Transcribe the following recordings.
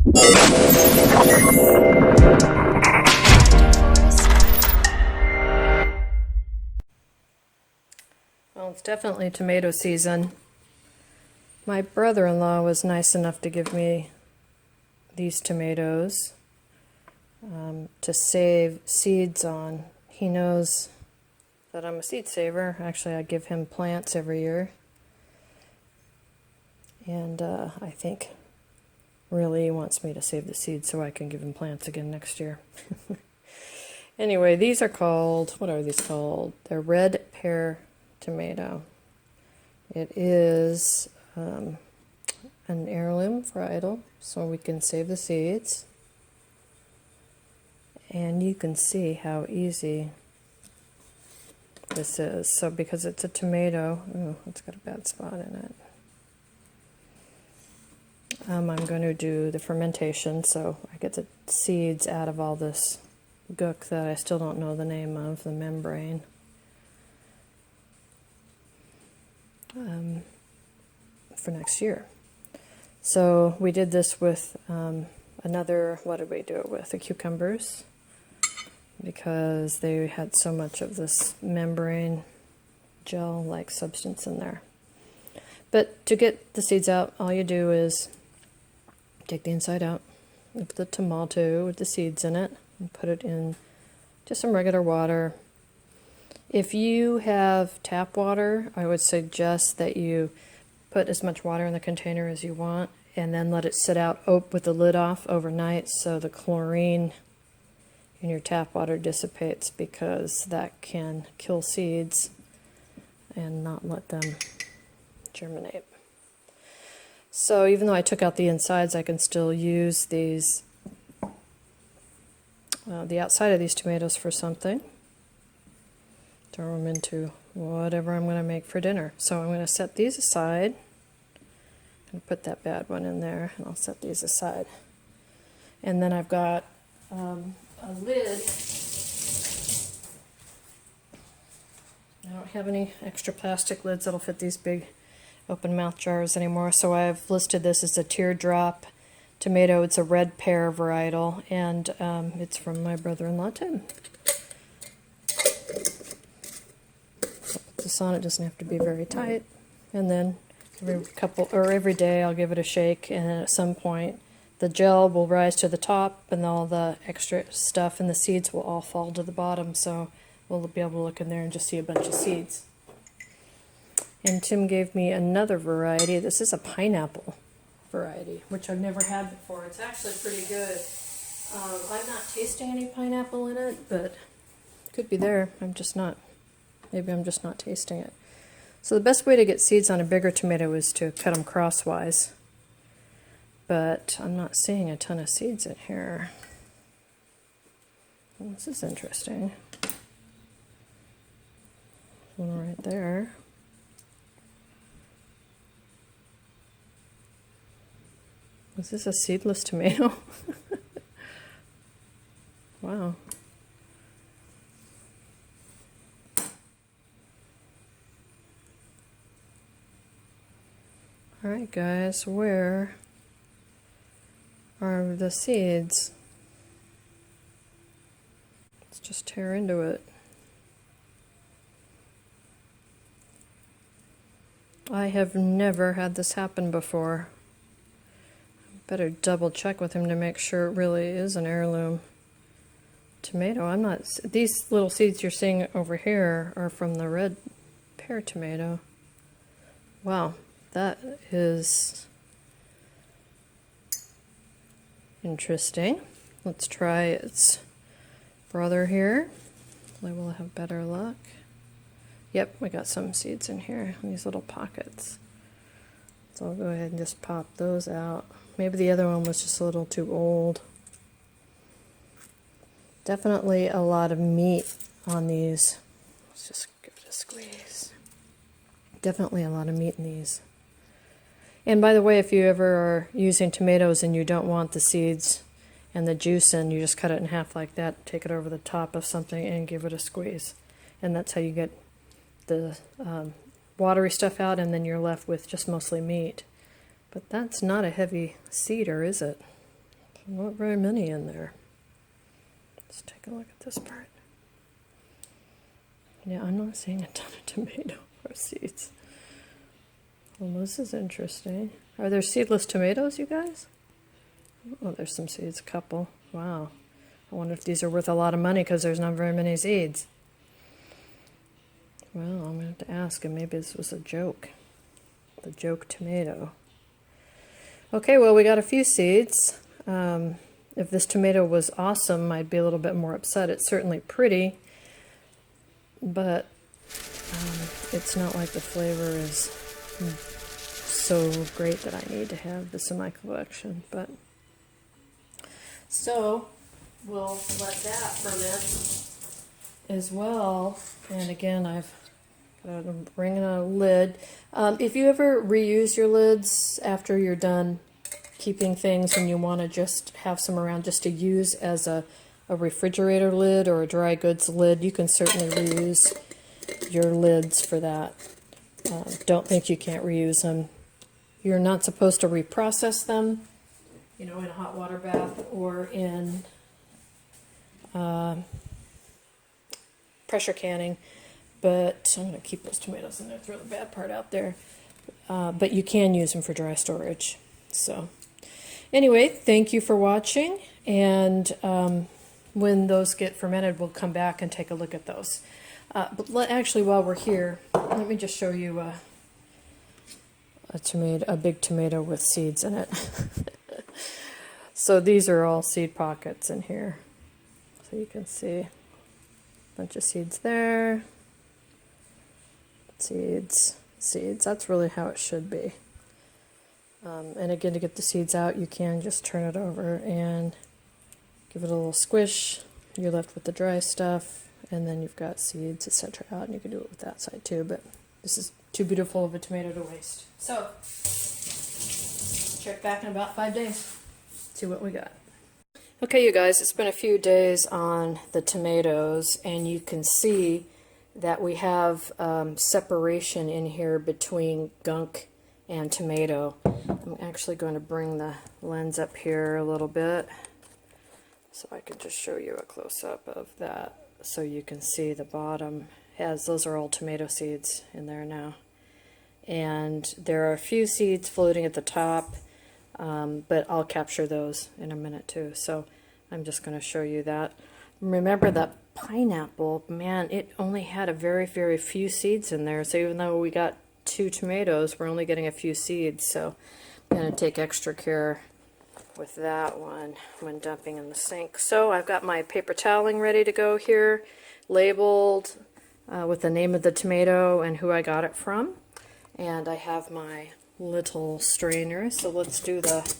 Well, it's definitely tomato season. My brother-in-law was nice enough to give me these tomatoes to save seeds on. He knows that I'm a seed saver. Actually, I give him plants every year. And I think really he wants me to save the seeds so I can give him plants again next year. Anyway, these are called, what are these called? They're red pear tomato. It is an heirloom varietal, so we can save the seeds. And you can see how easy this is. So because it's a tomato, ooh, it's got a bad spot in it. I'm going to do the fermentation, so I get the seeds out of all this gunk that I still don't know the name of, the membrane. For next year. So we did this with another, what did we do it with? The cucumbers, because they had so much of this membrane gel-like substance in there. But to get the seeds out, all you do is take the inside out of the tomato with the seeds in it and put it in just some regular water. If you have tap water, I would suggest that you put as much water in the container as you want and then let it sit out with the lid off overnight so the chlorine in your tap water dissipates, because that can kill seeds and not let them germinate. So even though I took out the insides, I can still use these, the outside of these tomatoes for something. Throw them into whatever I'm going to make for dinner. So I'm going to set these aside and put that bad one in there, and I'll set these aside. And then I've got a lid. I don't have any extra plastic lids that'll fit these big open mouth jars anymore, so I've listed this as a teardrop tomato. It's a red pear varietal, and it's from my brother-in-law Tim. This on, it doesn't have to be very tight, and then every day I'll give it a shake, and then at some point the gel will rise to the top and all the extra stuff and the seeds will all fall to the bottom, so we'll be able to look in there and just see a bunch of seeds. And Tim gave me another variety. This is a pineapple variety, which I've never had before. It's actually pretty good. I'm not tasting any pineapple in it, but it could be there. Maybe I'm just not tasting it. So the best way to get seeds on a bigger tomato is to cut them crosswise. But I'm not seeing a ton of seeds in here. Well, this is interesting. One right there. Is this a seedless tomato? Wow. Alright guys, where are the seeds? Let's just tear into it. I have never had this happen before. Better double check with him to make sure it really is an heirloom tomato. These little seeds you're seeing over here are from the red pear tomato. Wow, that is interesting. Let's try its brother here. Hopefully we'll have better luck. Yep, we got some seeds in here, in these little pockets. So I'll go ahead and just pop those out. Maybe the other one was just a little too old. Definitely a lot of meat on these. Let's just give it a squeeze. Definitely a lot of meat in these. And by the way, if you ever are using tomatoes and you don't want the seeds and the juice in, you just cut it in half like that, take it over the top of something and give it a squeeze. And that's how you get the watery stuff out, and then you're left with just mostly meat. But that's not a heavy cedar, is it? Not very many in there. Let's take a look at this part. Yeah, I'm not seeing a ton of tomato or seeds. Well, this is interesting. Are there seedless tomatoes, you guys? Oh, there's some seeds, a couple. Wow. I wonder if these are worth a lot of money because there's not very many seeds. Well, I'm going to have to ask him. Maybe this was a joke. The joke tomato. Okay, well, we got a few seeds. If this tomato was awesome, I'd be a little bit more upset. It's certainly pretty, but it's not like the flavor is so great that I need to have this in my collection. But so we'll let that ferment as well. And again, I've got a ring and a lid. If you ever reuse your lids after you're done keeping things and you want to just have some around just to use as a refrigerator lid or a dry goods lid, you can certainly reuse your lids for that. Don't think you can't reuse them. You're not supposed to reprocess them, you know, in a hot water bath or in pressure canning, but I'm going to keep those tomatoes in there, throw the bad part out there. But you can use them for dry storage. So anyway, thank you for watching, and when those get fermented, we'll come back and take a look at those. But actually, while we're here, let me just show you a big tomato with seeds in it. So these are all seed pockets in here. So you can see a bunch of seeds there. Seeds, seeds. That's really how it should be. And again, to get the seeds out, you can just turn it over and give it a little squish. You're left with the dry stuff, and then you've got seeds, etc. out, and you can do it with that side too, but this is too beautiful of a tomato to waste. So, check back in about 5 days, see what we got. Okay, you guys, it's been a few days on the tomatoes, and you can see that we have separation in here between gunk and tomato. I'm actually going to bring the lens up here a little bit so I can just show you a close-up of that so you can see the bottom has, those are all tomato seeds in there now. And there are a few seeds floating at the top, but I'll capture those in a minute too. So I'm just going to show you that. Remember that pineapple, man, it only had a very, very few seeds in there. So even though we got 2 tomatoes, we're only getting a few seeds. So I'm going to take extra care with that one when dumping in the sink. So I've got my paper toweling ready to go here, labeled with the name of the tomato and who I got it from. And I have my little strainer. So let's do the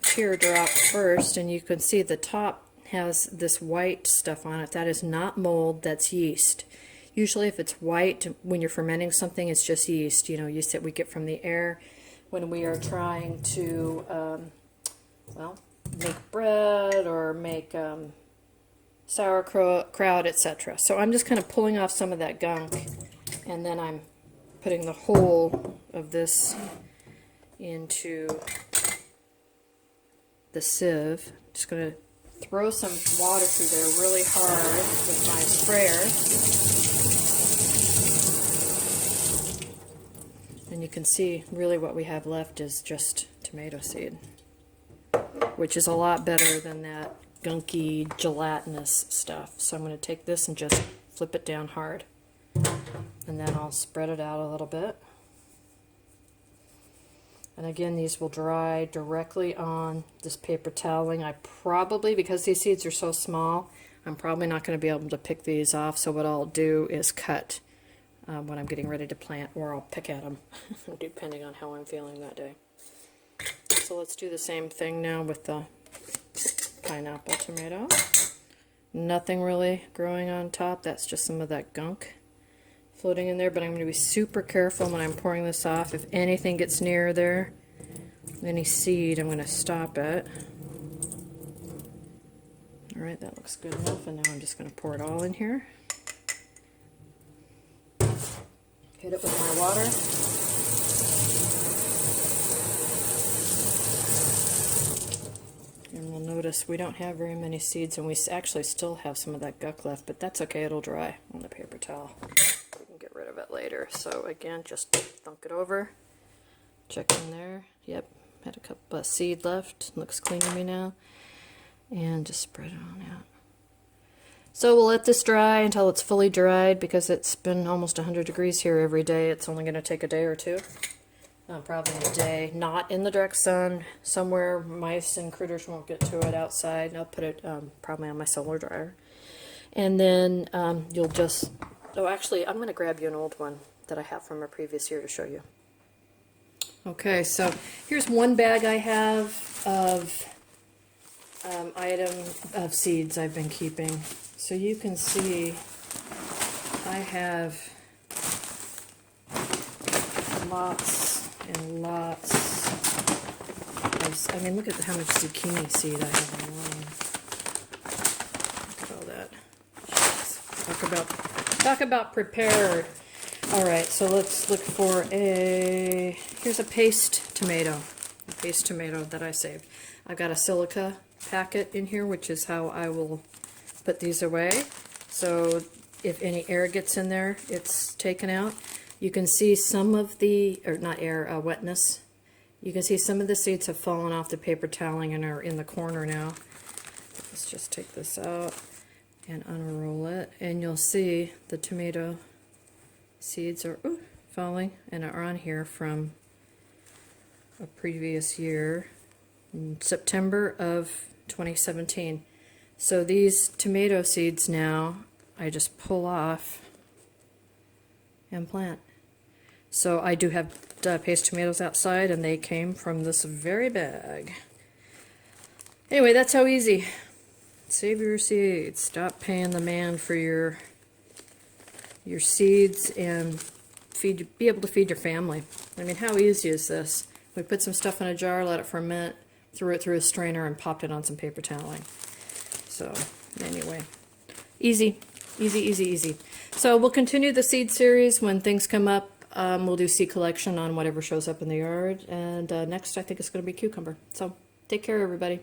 teardrop first, and you can see the top has this white stuff on it. That is not mold, that's yeast. Usually if it's white, when you're fermenting something, it's just yeast. You know, yeast that we get from the air when we are trying to, well, make bread or make sauerkraut, etc. So I'm just kind of pulling off some of that gunk, and then I'm putting the whole of this into the sieve. Just going to throw some water through there really hard with my sprayer. And you can see really what we have left is just tomato seed, which is a lot better than that gunky gelatinous stuff. So I'm going to take this and just flip it down hard, and then I'll spread it out a little bit. And again, these will dry directly on this paper toweling. I probably, because these seeds are so small, I'm probably not going to be able to pick these off. So what I'll do is cut when I'm getting ready to plant, or I'll pick at them, depending on how I'm feeling that day. So let's do the same thing now with the pineapple tomato. Nothing really growing on top. That's just some of that gunk floating in there, but I'm going to be super careful when I'm pouring this off. If anything gets near there, any seed, I'm going to stop it. Alright, that looks good enough, and now I'm just going to pour it all in here. Hit it with my water. notice we don't have very many seeds, and we actually still have some of that gunk left, but that's okay, it'll dry on the paper towel. We can get rid of it later. So again, just thunk it over, check in there. Yep, had a couple of seed left, looks clean to me now, and just spread it on out. So we'll let this dry until it's fully dried, because it's been almost 100 degrees here every day. It's only going to take a day or two. Probably a day, not in the direct sun, somewhere mice and critters won't get to it outside. I'll put it probably on my solar dryer. And then you'll just, oh actually I'm going to grab you an old one that I have from a previous year to show you. Okay, so here's one bag I have of of seeds I've been keeping. So you can see I have lots and lots of, I mean, look at how much zucchini seed I have in one. Look at all that. Jeez. Talk about prepared. All right, so let's look for here's a paste tomato. A paste tomato that I saved. I've got a silica packet in here, which is how I will put these away. So if any air gets in there, it's taken out. You can see some of the, or not air, wetness. You can see some of the seeds have fallen off the paper toweling and are in the corner now. Let's just take this out and unroll it, and you'll see the tomato seeds are falling and are on here from a previous year, in September of 2017. So these tomato seeds now, I just pull off and plant. So I do have paste tomatoes outside, and they came from this very bag. Anyway, that's how easy. Save your seeds. Stop paying the man for your seeds, and be able to feed your family. I mean, how easy is this? We put some stuff in a jar, let it ferment, threw it through a strainer, and popped it on some paper toweling. So anyway, easy, easy, easy, easy. So we'll continue the seed series when things come up. We'll do seed collection on whatever shows up in the yard, and next I think it's going to be cucumber. So take care, everybody.